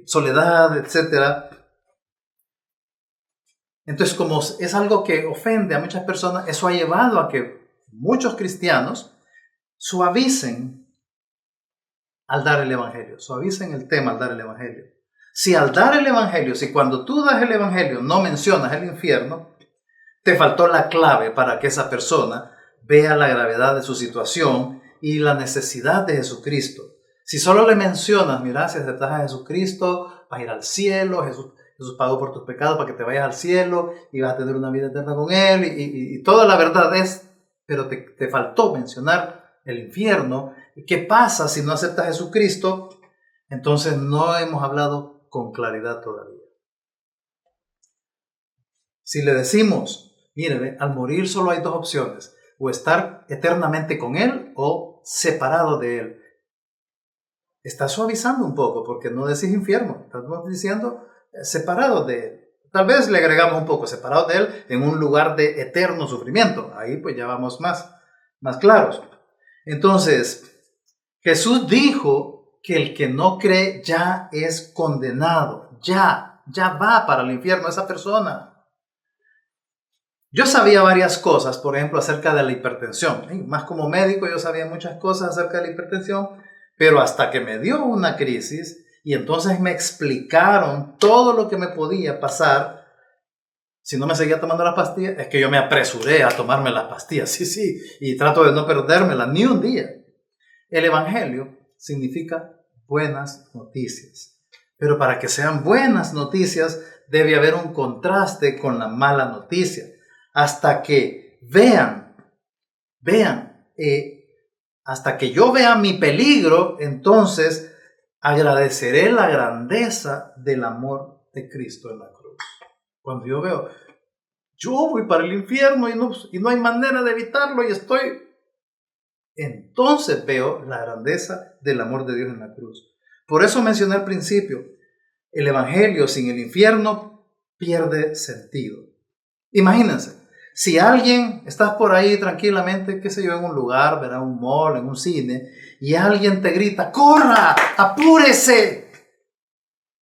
soledad, etc., entonces, como es algo que ofende a muchas personas, eso ha llevado a que muchos cristianos suavicen al dar el Evangelio, suavicen el tema al dar el Evangelio. Si al dar el Evangelio, si cuando tú das el Evangelio no mencionas el infierno, te faltó la clave para que esa persona vea la gravedad de su situación y la necesidad de Jesucristo. Si solo le mencionas, mira, si aceptas a Jesucristo, vas a ir al cielo, Jesús pagó por tus pecados para que te vayas al cielo y vas a tener una vida eterna con Él y toda la verdad es, pero te faltó mencionar el infierno. ¿Qué pasa si no aceptas a Jesucristo? Entonces no hemos hablado con claridad todavía. Si le decimos, mire, al morir solo hay dos opciones, o estar eternamente con Él o separado de Él. Está suavizando un poco porque no decís infierno, estamos diciendo separado de Él. Tal vez le agregamos un poco separado de Él en un lugar de eterno sufrimiento. Ahí pues ya vamos más claros. Entonces, Jesús dijo que el que no cree ya es condenado. Ya va para el infierno esa persona. Yo sabía varias cosas, por ejemplo, acerca de la hipertensión. Más como médico yo sabía muchas cosas acerca de la hipertensión, pero hasta que me dio una crisis y entonces me explicaron todo lo que me podía pasar si no me seguía tomando las pastillas, es que yo me apresuré a tomarme las pastillas, sí, y trato de no perdérmelas ni un día. El Evangelio significa buenas noticias, pero para que sean buenas noticias debe haber un contraste con la mala noticia, hasta que vean, hasta que yo vea mi peligro, entonces agradeceré la grandeza del amor de Cristo en la cruz. Cuando yo veo, yo voy para el infierno y no hay manera de evitarlo y entonces veo la grandeza del amor de Dios en la cruz. Por eso mencioné al principio, el Evangelio sin el infierno pierde sentido. Imagínense, si alguien, estás por ahí tranquilamente, qué sé yo, en un lugar, verá un mall, en un cine, y alguien te grita, ¡corra! ¡Apúrese!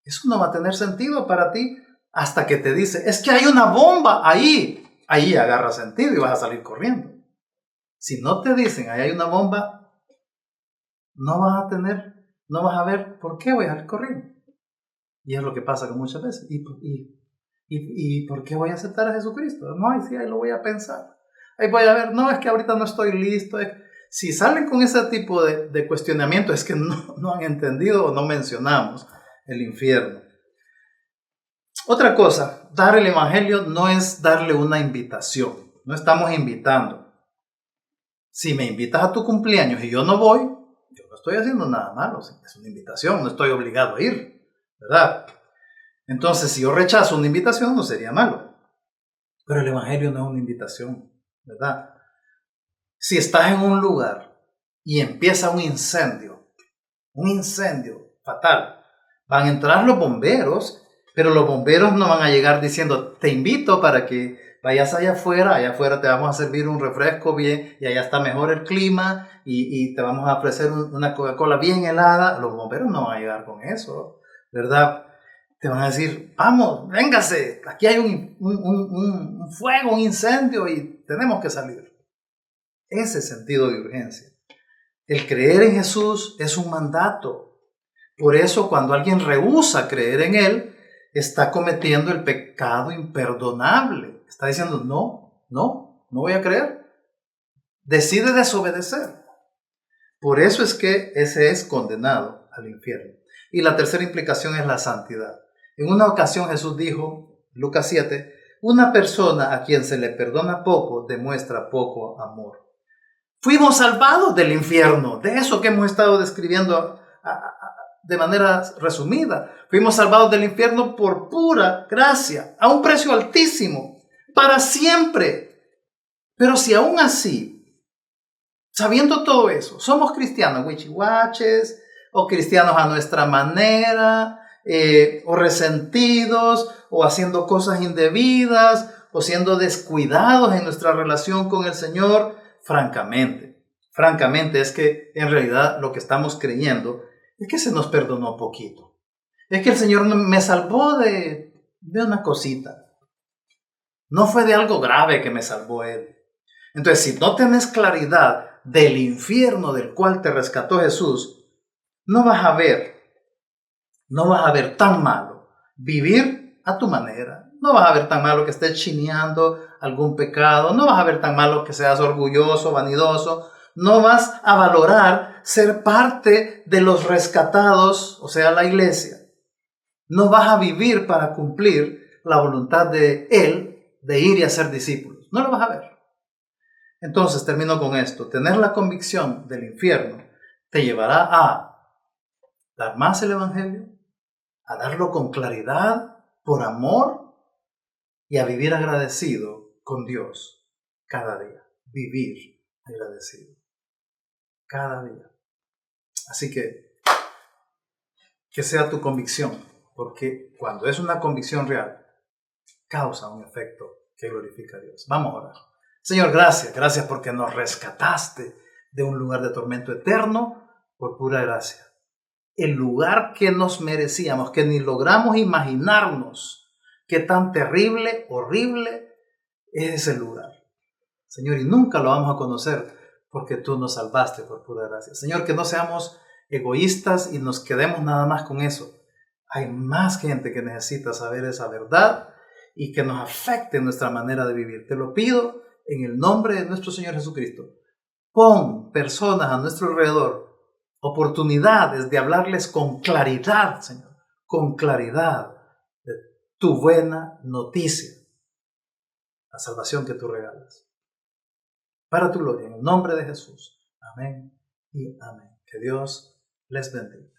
Eso no va a tener sentido para ti hasta que te dice, es que hay una bomba ahí. Ahí agarra sentido y vas a salir corriendo. Si no te dicen, ahí hay una bomba, no vas a ver por qué voy a salir corriendo. Y es lo que pasa con muchas veces. ¿Y por qué voy a aceptar a Jesucristo? No, ahí lo voy a pensar. Ahí voy a ver, no, es que ahorita no estoy listo. Si salen con ese tipo de cuestionamiento, es que no han entendido o no mencionamos el infierno. Otra cosa, dar el Evangelio no es darle una invitación. No estamos invitando. Si me invitas a tu cumpleaños y yo no voy, yo no estoy haciendo nada malo. Es una invitación, no estoy obligado a ir, ¿verdad? Entonces, si yo rechazo una invitación, no sería malo. Pero el Evangelio no es una invitación, ¿verdad? Si estás en un lugar y empieza un incendio fatal, van a entrar los bomberos, pero los bomberos no van a llegar diciendo, te invito para que vayas allá afuera te vamos a servir un refresco bien, y allá está mejor el clima, y te vamos a ofrecer una Coca-Cola bien helada. Los bomberos no van a llegar con eso, ¿verdad? Te van a decir, vamos, véngase, aquí hay un fuego, un incendio y tenemos que salir. Ese sentido de urgencia. El creer en Jesús es un mandato. Por eso cuando alguien rehúsa creer en Él, está cometiendo el pecado imperdonable. Está diciendo, no voy a creer. Decide desobedecer. Por eso es que ese es condenado al infierno. Y la tercera implicación es la santidad. En una ocasión Jesús dijo, Lucas 7, una persona a quien se le perdona poco demuestra poco amor. Fuimos salvados del infierno, de eso que hemos estado describiendo de manera resumida. Fuimos salvados del infierno por pura gracia, a un precio altísimo, para siempre. Pero si aún así, sabiendo todo eso, somos cristianos wichihuaches, o cristianos a nuestra manera, o resentidos, o haciendo cosas indebidas, o siendo descuidados en nuestra relación con el Señor, francamente es que en realidad lo que estamos creyendo es que se nos perdonó poquito. Es que el Señor me salvó de una cosita. No fue de algo grave que me salvó Él. Entonces, si no tenés claridad del infierno del cual te rescató Jesús, no vas a ver tan malo vivir a tu manera. No vas a ver tan malo que estés chineando algún pecado. No vas a ver tan malo que seas orgulloso, vanidoso. No vas a valorar ser parte de los rescatados, o sea, la iglesia. No vas a vivir para cumplir la voluntad de Él de ir y hacer discípulos. No lo vas a ver. Entonces, termino con esto. Tener la convicción del infierno te llevará a dar más el evangelio, a darlo con claridad, por amor, y a vivir agradecido con Dios cada día. Vivir agradecido cada día. Así que sea tu convicción, porque cuando es una convicción real, causa un efecto que glorifica a Dios. Vamos a orar. Señor, gracias porque nos rescataste de un lugar de tormento eterno por pura gracia. El lugar que nos merecíamos, que ni logramos imaginarnos qué tan terrible, horrible es ese lugar. Señor, y nunca lo vamos a conocer porque tú nos salvaste por pura gracia. Señor, que no seamos egoístas y nos quedemos nada más con eso. Hay más gente que necesita saber esa verdad y que nos afecte nuestra manera de vivir. Te lo pido en el nombre de nuestro Señor Jesucristo. Pon personas a nuestro alrededor, oportunidades de hablarles con claridad, Señor, con claridad de tu buena noticia, la salvación que tú regalas. Para tu gloria, en el nombre de Jesús. Amén y amén. Que Dios les bendiga.